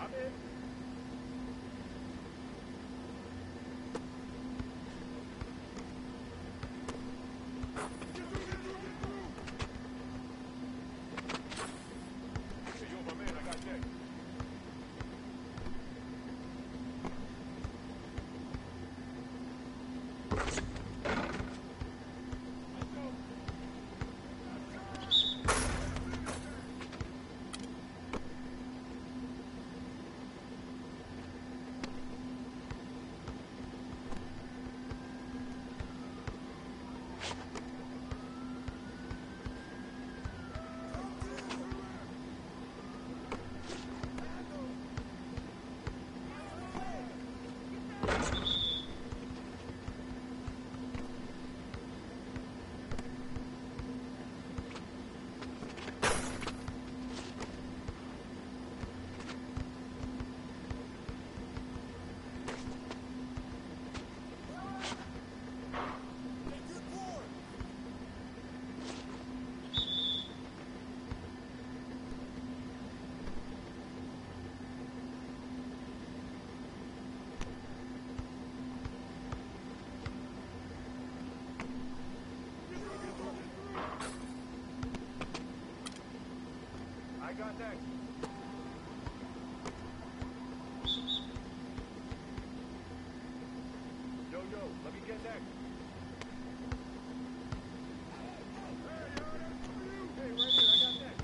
Contact. Yo, let me get next. Hey, right here, I got next.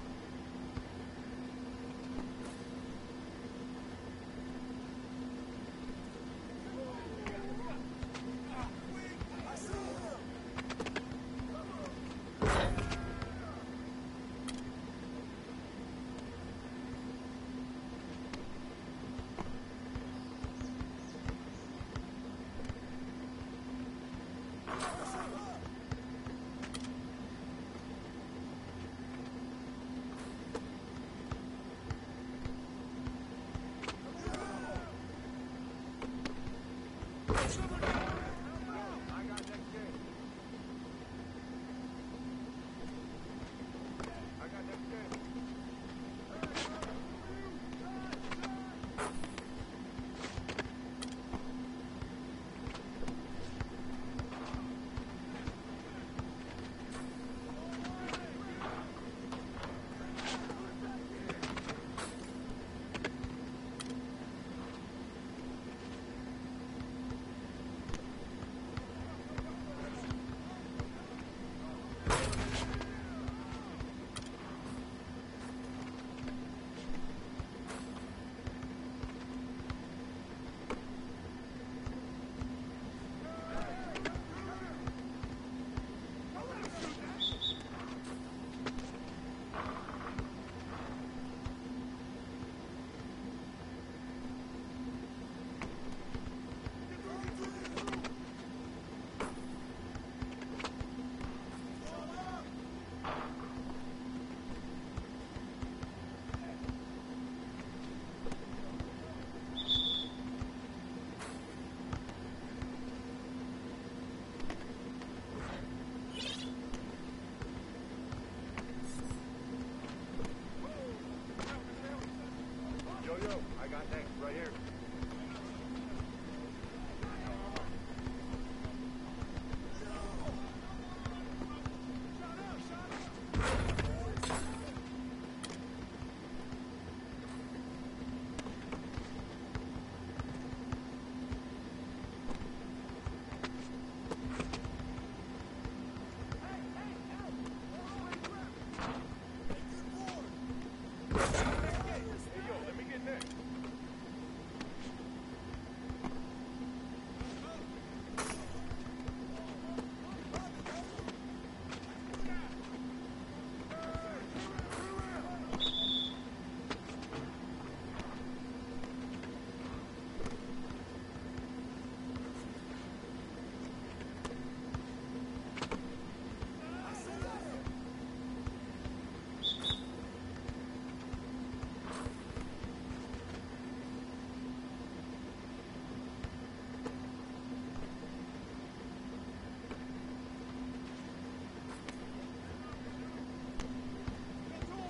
I got next, right here.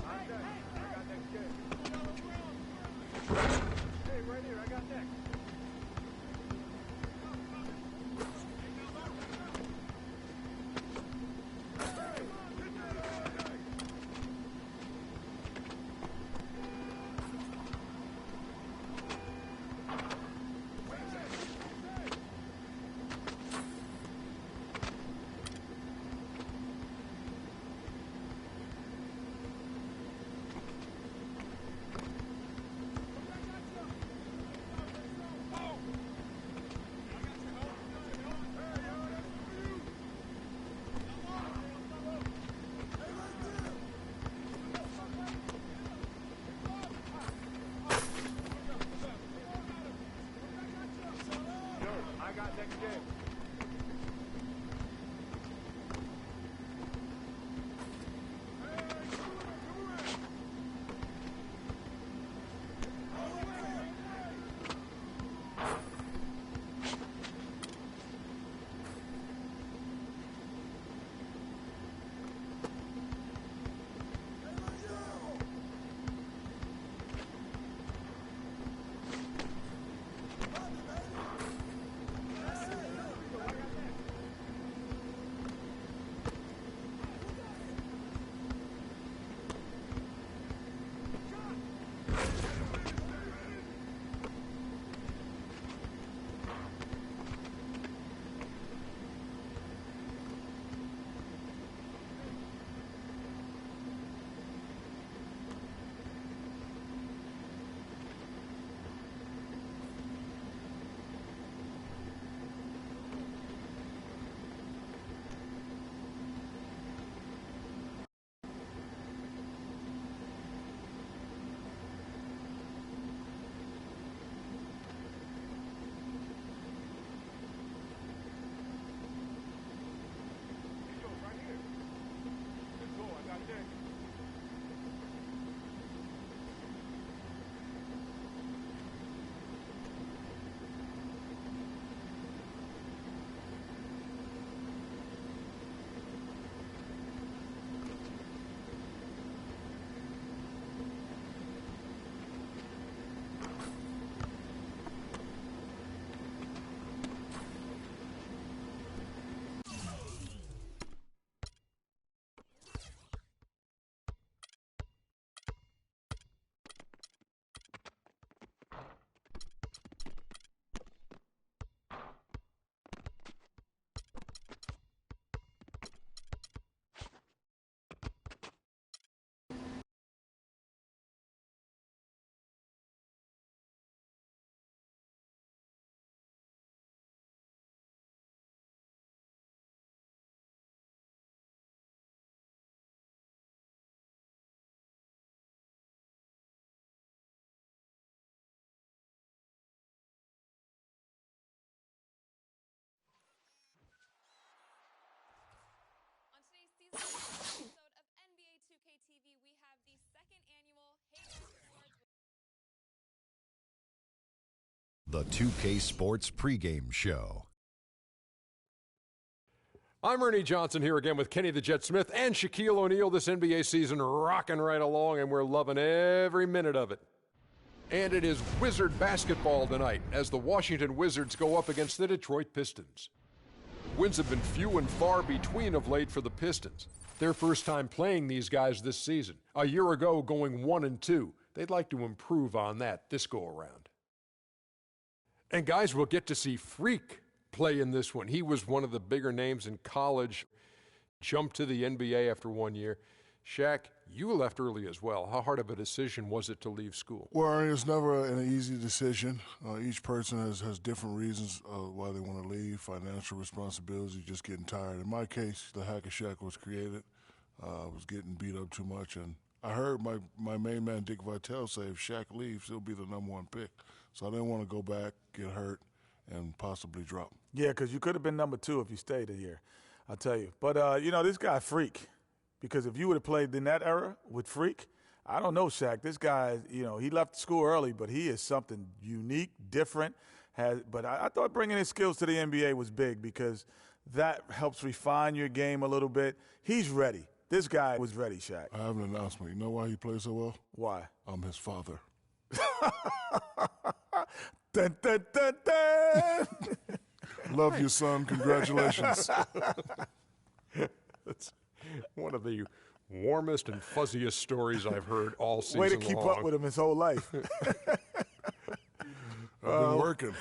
I got next game. got next? I got next game. On today's season episode of NBA 2K TV, we have the second annual The 2K Sports pregame show. I'm Ernie Johnson here again with Kenny the Jet Smith and Shaquille O'Neal. This NBA season rocking right along, and we're loving every minute of it. And it is Wizard basketball tonight as the Washington Wizards go up against the Detroit Pistons. Wins have been few and far between of late for the Pistons. Their first time playing these guys this season. A year ago going 1-2. They'd like to improve on that this go around. And guys, we'll get to see Freak play in this one. He was one of the bigger names in college. Jumped to the NBA after 1 year. Shaq, you left early as well. How hard of a decision was it to leave school? Well, it's never an easy decision. Each person has different reasons why they want to leave. Financial responsibilities, just getting tired. In my case, the Hack of Shaq was created. I was getting beat up too much, and I heard my main man, Dick Vitale, say if Shaq leaves, he'll be the #1 pick. So I didn't want to go back, get hurt, and possibly drop. Yeah, because you could have been #2 if you stayed a year, I'll tell you. But, this guy, Freak, because if you would have played in that era with Freak, I don't know, Shaq. This guy, he left school early, but he is something unique, different. But I thought bringing his skills to the NBA was big because that helps refine your game a little bit. He's ready. This guy was ready, Shaq. I have an announcement. You know why he plays so well? Why? I'm his father. Dun, dun, dun, dun. Love you, son. Congratulations. That's one of the warmest and fuzziest stories I've heard all season long. Way to keep up with him his whole life. I've been working.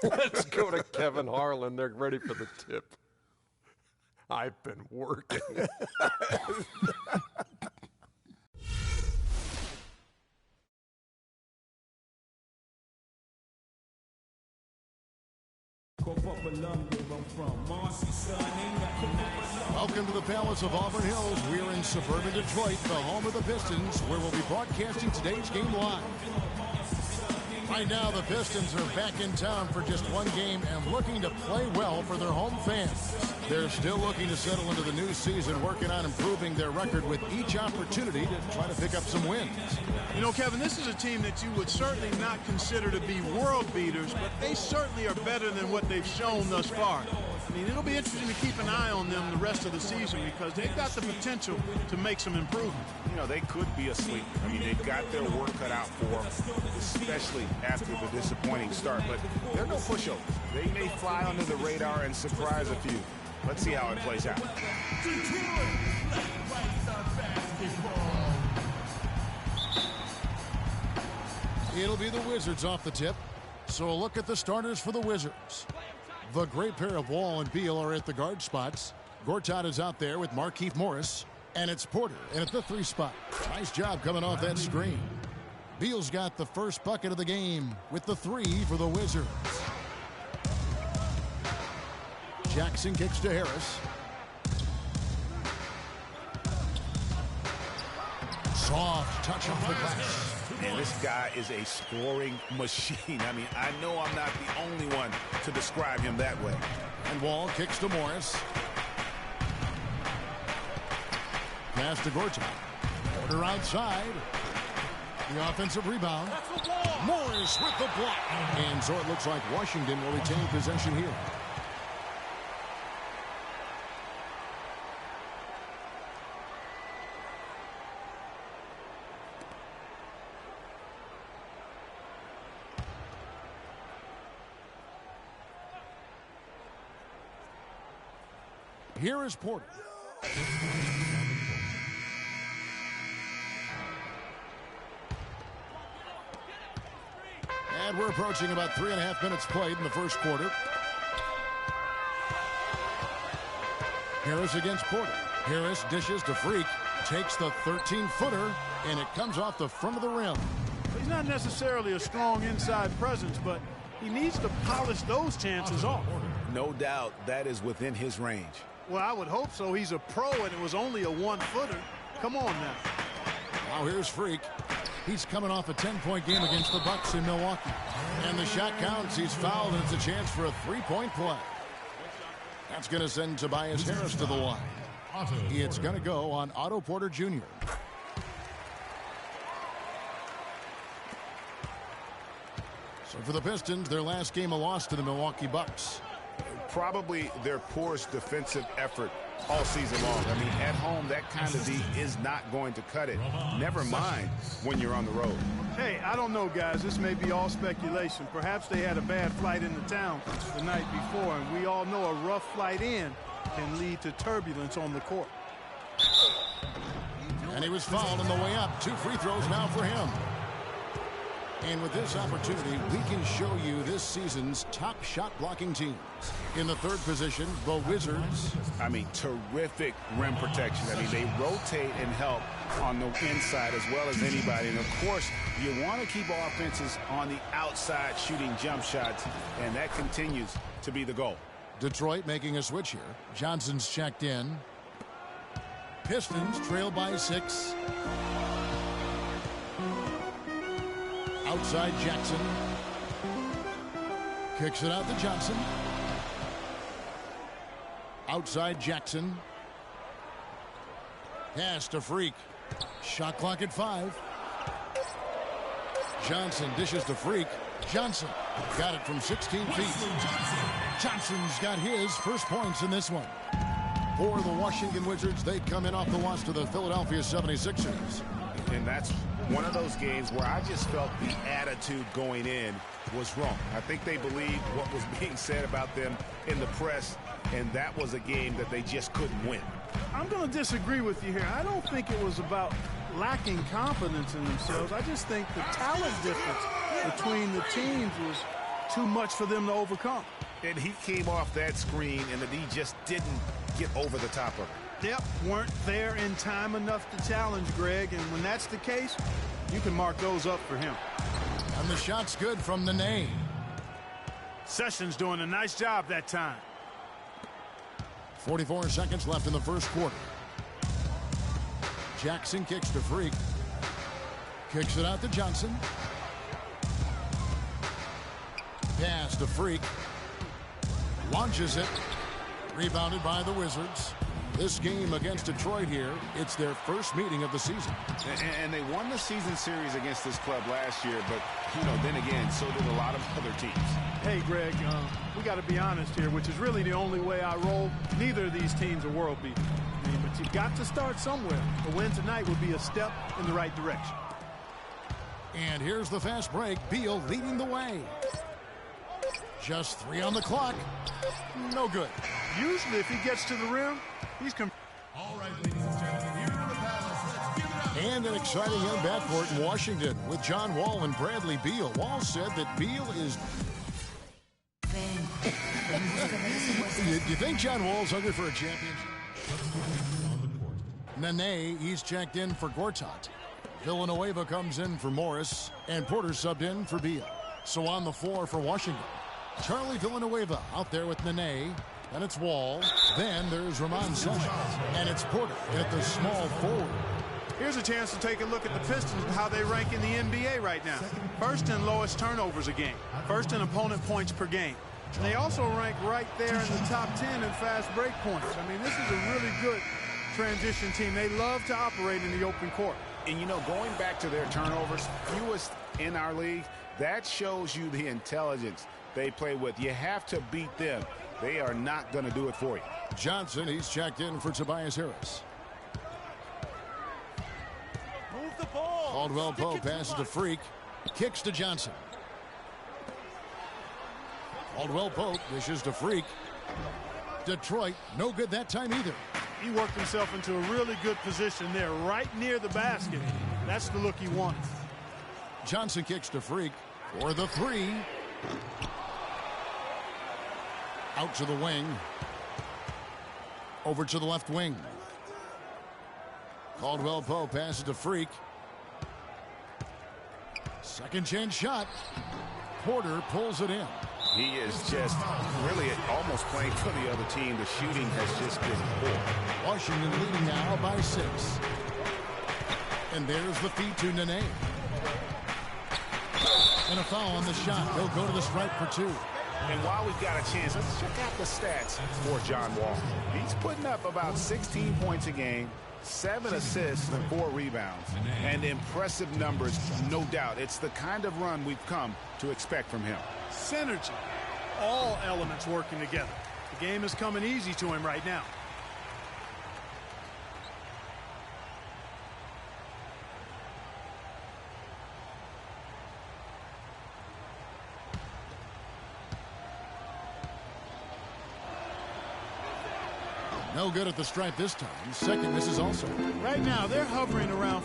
Let's go to Kevin Harlan. They're ready for the tip. I've been working. Welcome to the Palace of Auburn Hills. We're in suburban Detroit, the home of the Pistons, where we'll be broadcasting today's game live. Right now, the Pistons are back in town for just one game and looking to play well for their home fans. They're still looking to settle into the new season, working on improving their record with each opportunity to try to pick up some wins. You know, Kevin, this is a team that you would certainly not consider to be world beaters, but they certainly are better than what they've shown thus far. I mean, it'll be interesting to keep an eye on them the rest of the season because they've got the potential to make some improvement. You know, they could be a sleeper. I mean, they've got their work cut out for them, especially after the disappointing start. But they're no pushovers. They may fly under the radar and surprise a few. Let's see how it plays out. It'll be the Wizards off the tip. So a look at the starters for the Wizards. The great pair of Wall and Beal are at the guard spots. Gortat is out there with Markieff Morris. And it's Porter in at the 3 spot. Nice job coming off that screen. Beal's got the first bucket of the game with the 3 for the Wizards. Jackson kicks to Harris. Soft touch off the glass. And this guy is a scoring machine. I mean, I know I'm not the only one to describe him that way. And Wall kicks to Morris. Pass to Gortat. Porter outside. The offensive rebound. Morris with the block. And so it looks like Washington will retain possession here. Here is Porter. And we're approaching about 3.5 minutes played in the first quarter. Harris against Porter. Harris dishes to Freak. Takes the 13-footer, and it comes off the front of the rim. He's not necessarily a strong inside presence, but he needs to polish those chances off. No doubt that is within his range. Well, I would hope so. He's a pro, and it was only a 1-footer. Come on now. Now here's Freak. He's coming off a 10-point game against the Bucks in Milwaukee. And the shot counts. He's fouled, and it's a chance for a 3-point play. That's going to send Tobias Harris to the line. It's going to go on Otto Porter Jr. So for the Pistons, their last game a loss to the Milwaukee Bucks. Probably their poorest defensive effort all season long. I mean, at home, that kind of D is not going to cut it. Never mind when you're on the road. Hey, I don't know, guys. This may be all speculation. Perhaps they had a bad flight into town the night before, and we all know a rough flight in can lead to turbulence on the court. And he was fouled on the way up. 2 free throws now for him. And with this opportunity, we can show you this season's top shot blocking teams. In the 3rd position, the Wizards. I mean, terrific rim protection. I mean, they rotate and help on the inside as well as anybody. And, of course, you want to keep offenses on the outside shooting jump shots, and that continues to be the goal. Detroit making a switch here. Johnson's checked in. Pistons trail by 6. Outside Jackson. Kicks it out to Johnson. Outside Jackson. Pass to Freak. Shot clock at 5. Johnson dishes to Freak. Johnson got it from 16 feet. Johnson's got his first points in this one. For the Washington Wizards, they come in off the loss to the Philadelphia 76ers. And that's one of those games where I just felt the attitude going in was wrong. I think they believed what was being said about them in the press, and that was a game that they just couldn't win. I'm going to disagree with you here. I don't think it was about lacking confidence in themselves. I just think the talent difference between the teams was too much for them to overcome. And he came off that screen, and he just didn't get over the top of it. Yep, weren't there in time enough to challenge Greg, and when that's the case, you can mark those up for him. And the shot's good from Nene. Sessions doing a nice job that time. 44 seconds left in the first quarter. Jackson kicks to Freak. Kicks it out to Johnson. Pass to Freak. Launches it. Rebounded by the Wizards. This game against Detroit here, it's their first meeting of the season. And they won the season series against this club last year, but, then again, so did a lot of other teams. Hey, Greg, we got to be honest here, which is really the only way I roll. Neither of these teams are world beaters. But you've got to start somewhere. A win tonight would be a step in the right direction. And here's the fast break. Beal leading the way. Just 3 on the clock. No good. Usually, if he gets to the rim, he's all right, ladies and gentlemen, here in the Palace, let's give it up. And an exciting young backcourt in Washington with John Wall and Bradley Beal. Wall said that Beal is... you think John Wall's hungry for a championship? Nene, he's checked in for Gortat. Villanueva comes in for Morris, and Porter subbed in for Beal. So on the floor for Washington, Charlie Villanueva out there with Nene. Then it's Wall. Then there's Ramon Sessions. And it's Porter at the small forward. Here's a chance to take a look at the Pistons and how they rank in the NBA right now. First in lowest turnovers a game. First in opponent points per game. And they also rank right there in the top 10 in fast break points. I mean, this is a really good transition team. They love to operate in the open court. And, going back to their turnovers, fewest in our league, that shows you the intelligence they play with. You have to beat them. They are not going to do it for you. Johnson, he's checked in for Tobias Harris. Move the ball. Caldwell Pope passes to Freak. Kicks to Johnson. Caldwell Pope dishes to Freak. Detroit, no good that time either. He worked himself into a really good position there, right near the basket. That's the look he wanted. Johnson kicks to Freak for the 3. Out to the wing. Over to the left wing. Caldwell Pope passes to Freak. Second chance shot. Porter pulls it in. He is just really almost playing for the other team. The shooting has just been poor. Washington leading now by 6. And there's the feed to Nene. And a foul on the shot. He'll go to the stripe for 2. And while we've got a chance, let's check out the stats for John Wall. He's putting up about 16 points a game, 7 assists, and 4 rebounds. And impressive numbers, no doubt. It's the kind of run we've come to expect from him. Synergy. All elements working together. The game is coming easy to him right now. No good at the stripe this time. Second misses also. Right now, they're hovering around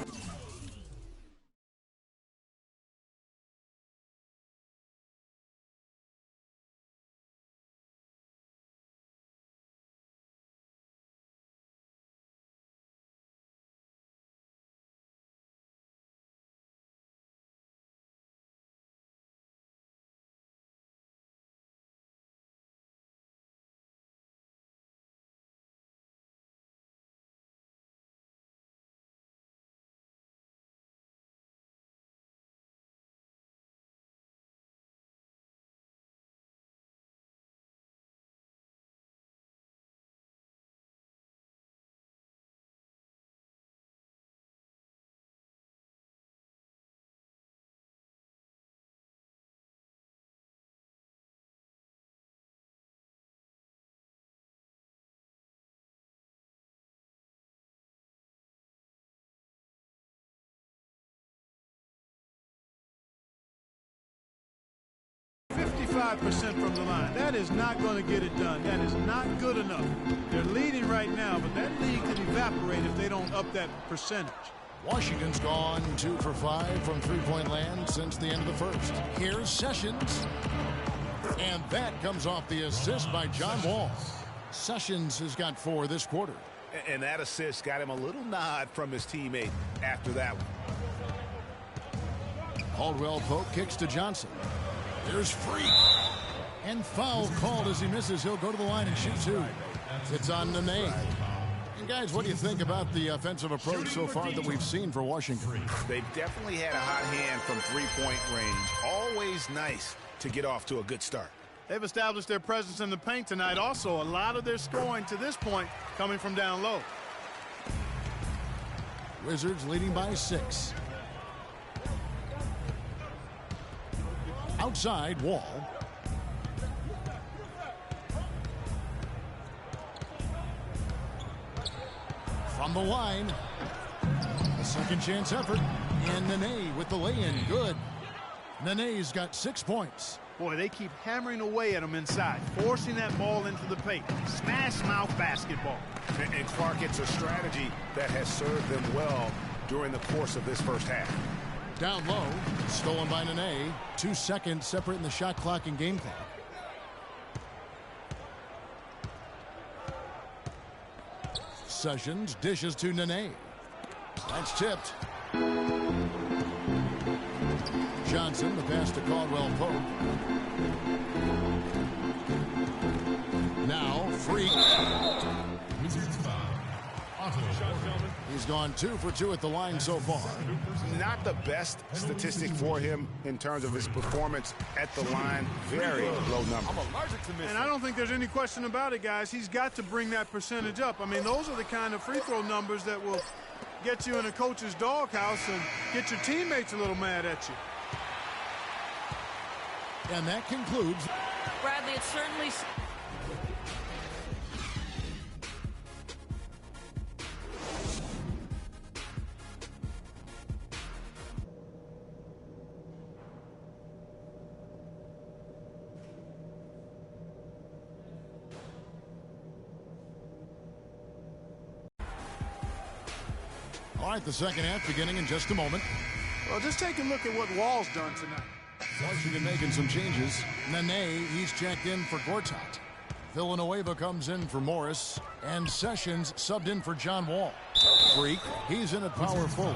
35% from the line. That is not going to get it done. That is not good enough. They're leading right now, but that lead could evaporate if they don't up that percentage. Washington's gone 2 for 5 from three-point land since the end of the first. Here's Sessions. And that comes off the assist by John Wall. Sessions has got 4 this quarter. And that assist got him a little nod from his teammate after that one. Caldwell Pope kicks to Johnson. There's Freak. And foul called as he misses. He'll go to the line and shoot 2. It's on Nene. And guys, what do you think about the offensive approach so far that we've seen for Washington? They've definitely had a hot hand from three-point range. Always nice to get off to a good start. They've established their presence in the paint tonight. Also, a lot of their scoring to this point coming from down low. Wizards leading by 6. Outside, Wall. From the line. A second chance effort. And Nene with the lay-in. Good. Nene's got 6 points. Boy, they keep hammering away at him inside, forcing that ball into the paint. Smash mouth basketball. And Clark, it's a strategy that has served them well during the course of this first half. Down low, stolen by Nene. 2 seconds separating the shot clock and game clock. Sessions dishes to Nene. That's tipped. Johnson, the pass to Caldwell Pope. Now, Freak. He's gone 2 for 2 at the line so far. Not the best statistic for him in terms of his performance at the line. Very low number. And I don't think there's any question about it, guys. He's got to bring that percentage up. I mean, those are the kind of free throw numbers that will get you in a coach's doghouse and get your teammates a little mad at you. And that concludes. Bradley, it's certainly... All right, the second half beginning in just a moment. Well, just take a look at what Wall's done tonight. Washington making some changes. Nene, he's checked in for Gortat. Villanueva comes in for Morris. And Sessions subbed in for John Wall. Freak, he's in at power forward.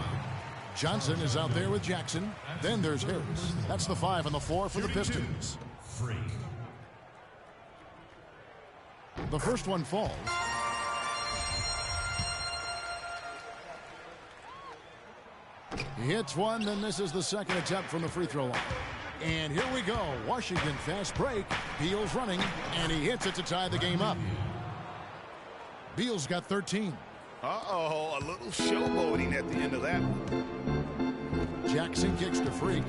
Johnson is out there with Jackson. Then there's Harris. That's the 5 and the 4 for the Pistons. Freak. The first one falls. He hits one, then misses the second attempt from the free throw line. And here we go. Washington fast break. Beal's running, and he hits it to tie the game up. Beal's got 13. Uh-oh, a little showboating at the end of that one. Jackson kicks to Freak.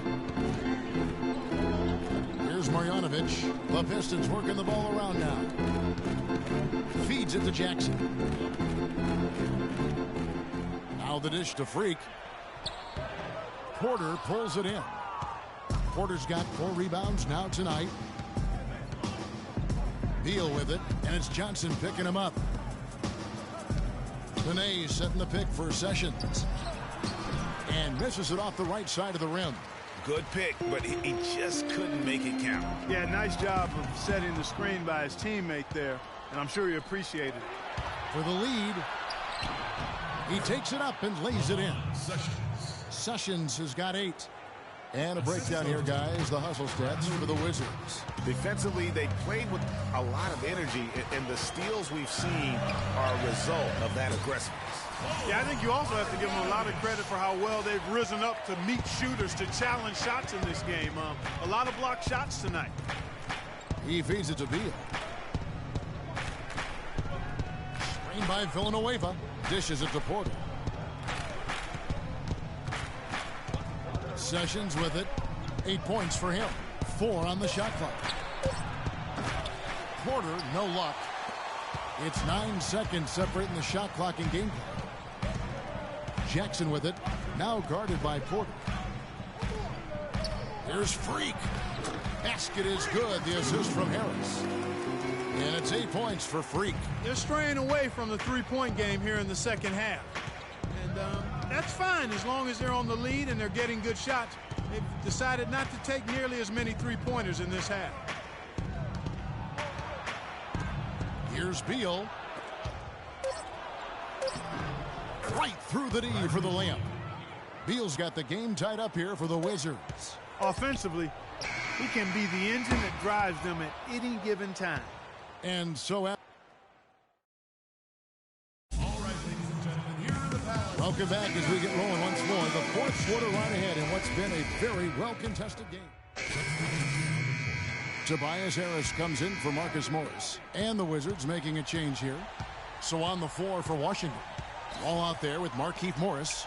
Here's Marjanovic. The Pistons working the ball around now. Feeds it to Jackson. Now the dish to Freak. Porter pulls it in. Porter's got 4 rebounds now tonight. Beal with it, and it's Johnson picking him up. Nene setting the pick for Sessions. And misses it off the right side of the rim. Good pick, but he just couldn't make it count. Yeah, nice job of setting the screen by his teammate there, and I'm sure he appreciated it. For the lead, he takes it up and lays it in. Sessions has got 8. And a breakdown here, guys. The hustle stats for the Wizards. Defensively, they played with a lot of energy, and the steals we've seen are a result of that aggressiveness. Yeah, I think you also have to give them a lot of credit for how well they've risen up to meet shooters to challenge shots in this game. A lot of blocked shots tonight. He feeds it to Beal. Screen by Villanueva. Dishes it to Porter. Sessions with it. 8 points for him. 4 on the shot clock. Porter, no luck. It's 9 seconds separating the shot clock and game clock. Jackson with it. Now guarded by Porter. Here's Freak. Basket is good. The assist from Harris. And it's 8 points for Freak. They're straying away from the three-point game here in the second half. And that's fine as long as they're on the lead and they're getting good shots. They've decided not to take nearly as many three-pointers in this half. Here's Beal. Right through the D for the layup. Beal's got the game tied up here for the Wizards. Offensively, he can be the engine that drives them at any given time. And so welcome back as we get rolling once more. The fourth quarter right ahead in what's been a very well-contested game. Tobias Harris comes in for Marcus Morris. And the Wizards making a change here. So on the floor for Washington. All out there with Markieff Morris.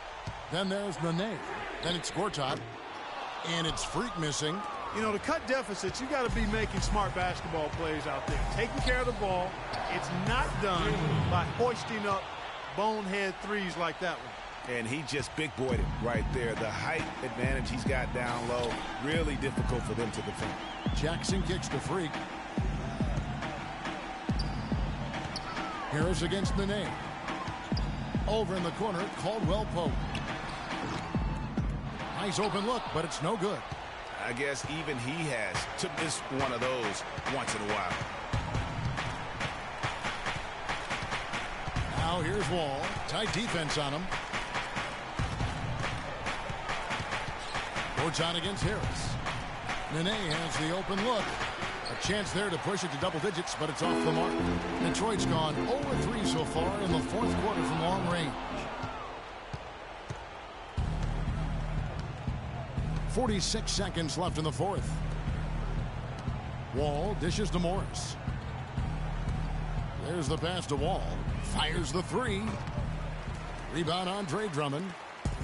Then there's Nene. Then it's Gortat. And it's Freak missing. You know, to cut deficits, you got to be making smart basketball plays out there. Taking care of the ball. It's not done by hoisting up bonehead threes like that one. And he just big-boyed it right there. The height advantage he's got down low, really difficult for them to defend. Jackson kicks to Freak. Harris against Nene. Over in the corner, Caldwell Pope. Nice open look, but it's no good. I guess even he has to miss one of those once in a while. Now here's Wall. Tight defense on him. Gortat against Harris. Nene has the open look. A chance there to push it to double digits, but it's off the mark. Detroit's gone 0-3 so far in the fourth quarter from long range. 46 seconds left in the fourth. Wall dishes to Morris. There's the pass to Wall. Fires the three. Rebound Andre Drummond.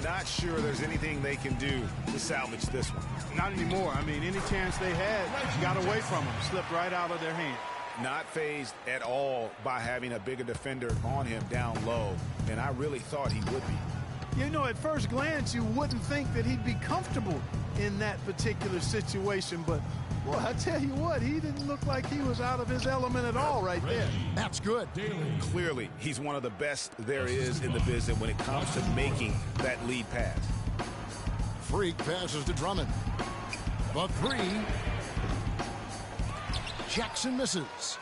Not sure there's anything they can do to salvage this one. Not anymore. I mean, any chance they had got away from them. Slipped right out of their hand. Not fazed at all by having a bigger defender on him down low. And I really thought he would be. You know, at first glance, you wouldn't think that he'd be comfortable in that particular situation. But, boy, I tell you what, he didn't look like he was out of his element at all right there. That's good. Clearly, he's one of the best there is in the business when it comes to making that lead pass. Freak passes to Drummond. The three. Jackson misses.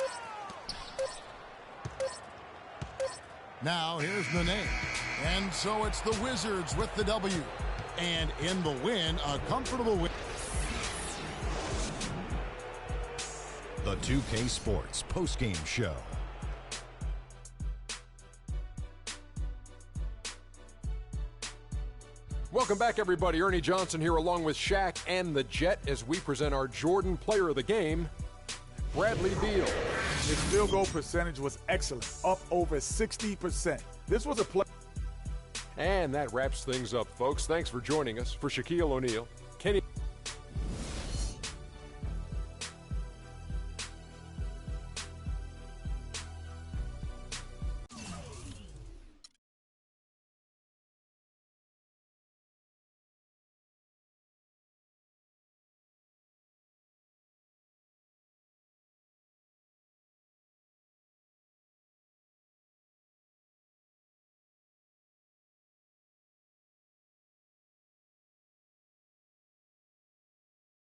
Now here's Nene. And so it's the Wizards with the W. And in the win, a comfortable win. The 2K Sports postgame show. Welcome back, everybody. Ernie Johnson here along with Shaq and the Jet as we present our Jordan Player of the Game, Bradley Beal. His field goal percentage was excellent, up over 60%. This was a play. And that wraps things up, folks. Thanks for joining us. For Shaquille O'Neal,